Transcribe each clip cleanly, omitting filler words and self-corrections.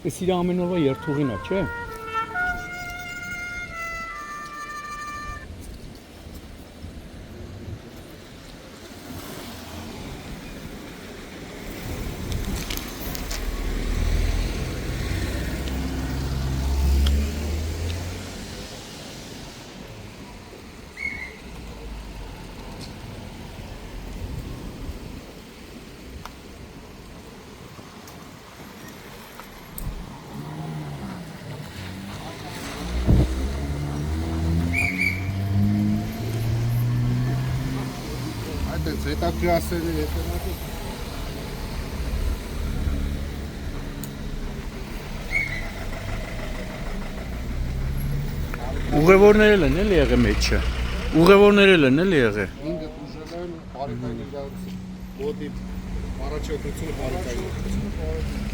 Սիրա ամեն օրվա երթուղին է, չէ՞։ Հետաքրքրասեր է հետևակը։ Ուղևորներ են էլի եղել մեջը։ Ուղևորներ են էլի եղել։ Ինքը ուժել են բարեկային իրացի մոդի առաջադրությունը բարեկային։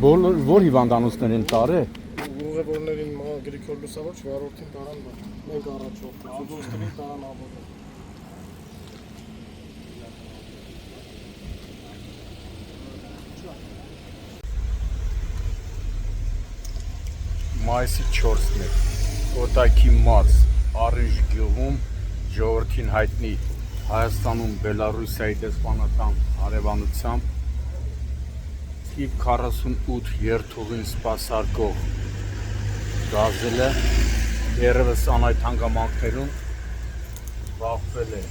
Որ հիվանդանոցներ են տարել։ Ուղևորներին Գրիգոր Լուսավոր 4-րդին տարան մենք առաջով, Ադոստովին տարան աբոդը։ Մայիսի 4-ն է, Կոտայքի մարզ, Առիժ գյուղում, ժողովրդին հայտնի Հայաստանում Բելառուսիայի դեսպանատան հարևանությամբ Իվ 48 երթուղին սպասարկող գազելը երևս անայդ հանգամանքներում բախվել է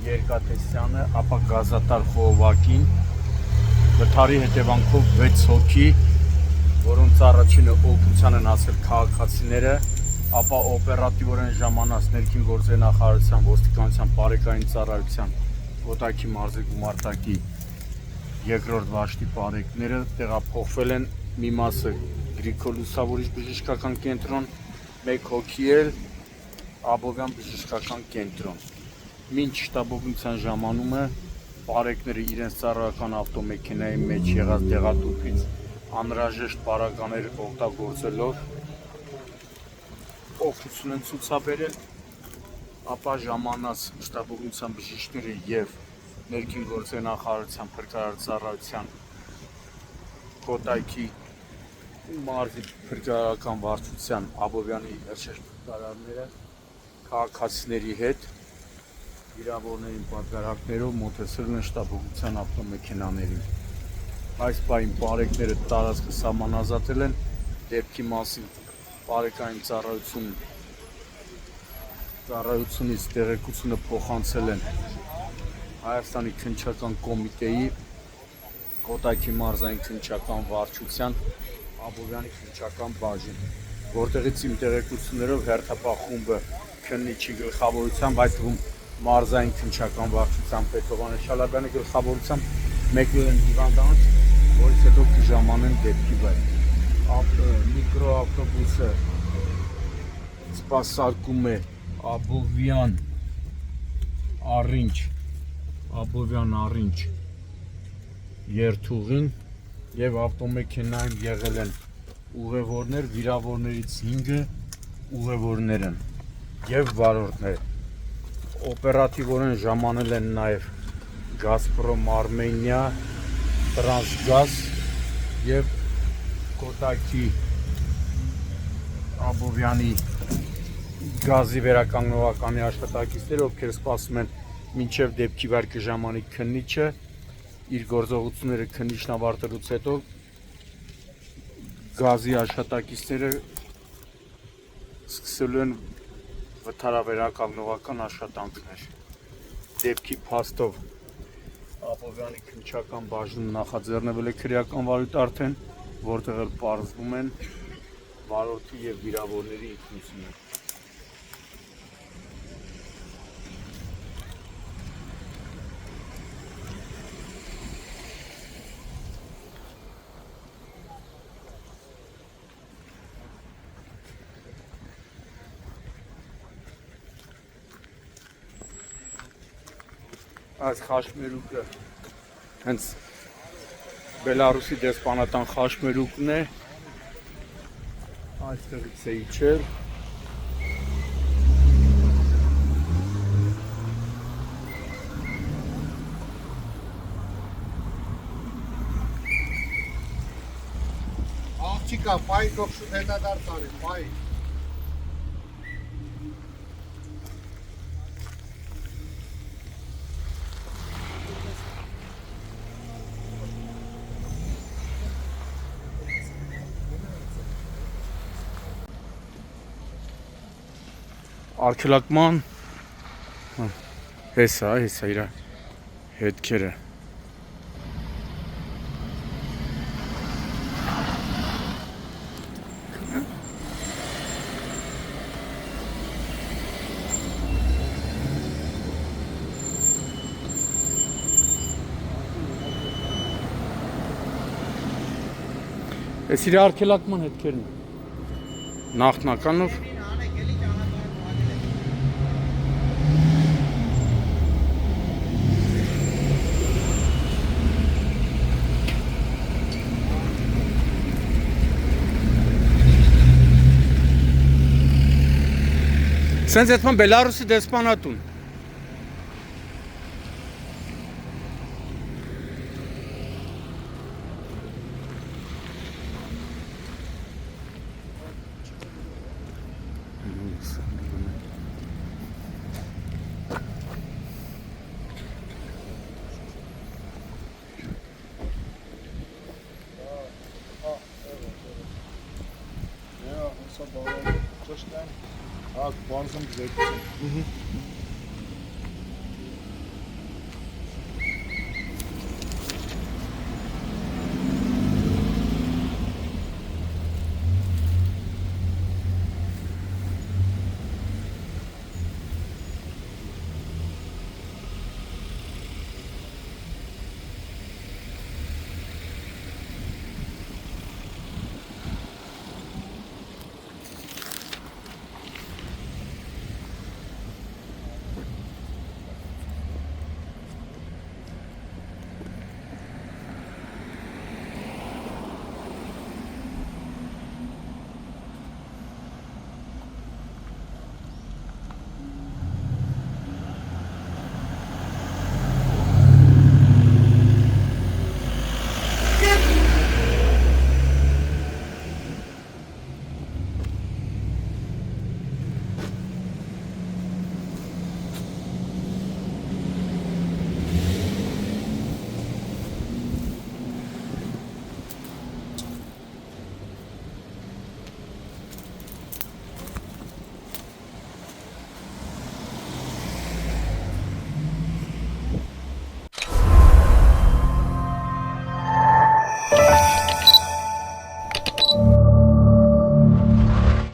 Երկաթեսյանը, ապա գազատար խողովակին վթարի հետևանքով 6 հոգի, որոնց առաջինը օգնության են հասել քաղաքացիները, ապա օպերատիվորեն ժամանած ներքին գործերի նախարարության, ոստիկանության, բարեկային ծառայության, Կոտայքի մարզի գումարտակի երկրորդ վաշտի բարեկները տեղափոխվել են մի մասը Գրիգոր Լուսավորիչ բժշկական կենտրոն, 1 հոգի էլ Աբովյան բժշկական կենտրոն։ Մինչ շտաբօգնության ժամանումը բարեկները իրենց ծառայական ավտոմեքենայի մեջ եղած դեղատուփից անհրաժեշտ պարագաներ օգտագործելով օգնություն են ցուցաբերել, ապա ժամանած շտաբօգնության բժիշկները եւ ներքին գործերի նախարարության փրկարար ծառայության Կոտայքի մարզի փրկարարական վարչության Աբովյանի երշեշտարարները քաղաքացիների հետ վիրավորներին պատգարակներով մոտեցել են շտաբօգնության ավտոմեքենաներին։ Այս պահին բարեկները տարածքը սահմանազատել են, դեպքի մասին բարեկային ծառայությունից տեղեկությունը փոխանցել են Հայաստանի քննչական կոմիտեի, Կոտայքի մարզային քննչական վարչության, Աբովյանի քննչական բաժին, որտեղից իմ տեղեկություններով հերթապահ խումբը քննիչի գլխավորությամբ, այդ թվում մարզային քննչական վարչության պետ Շալաբյանի գլխավորությամբ մեկնել են հիվանդանոց, որից հետո կժամանեն դեպքի վայր։ Միկրոավտոբուսը սպասարկում է Աբովյան Առինջ երթուղին եւ ավտոմեքենայում եղել են ուղևորներ, վիրավորներից 5-ը ուղևորներ են եւ վարորդներ։ Օպերատիվորեն ժամանել են նաեւ Գազպրոմ Արմենիա, Տրանսգազ եւ Կոտակի Աբովյանի գազի վերականգնողականի աշխատակիցները, ովքեր սպասում են մինչև դեպքի վայր կժամանի քննիչը, իր գործողությունները քննիչն ավարտելուց հետո գազի աշխատակիցները սկսելու են վթարավերականգնողական աշխատանքներ։ Դեպքի փաստով Աբովյանի քննչական բաժնում նախաձեռնվել է քրեական վարույթ արդեն, որտեղ էլ պարզվում են վարորդի եւ վիրավորների ինքնությունը։ Այս խաշմերուկը հենց Բելարուսի դեսպանատան խաշմերուկն է, այստեղից է իջել։ Աղջիկա, պայքով շուտ հետադարձ արի, պայք։ Արգելակման հեսա իր հետքերը։ Այս իր արգելակման հետքերն են։ Նախնականով Սենց այդման Բելարուսի դեսպանատուն։ Ճշտեն, հակ բարձում ձերքություն։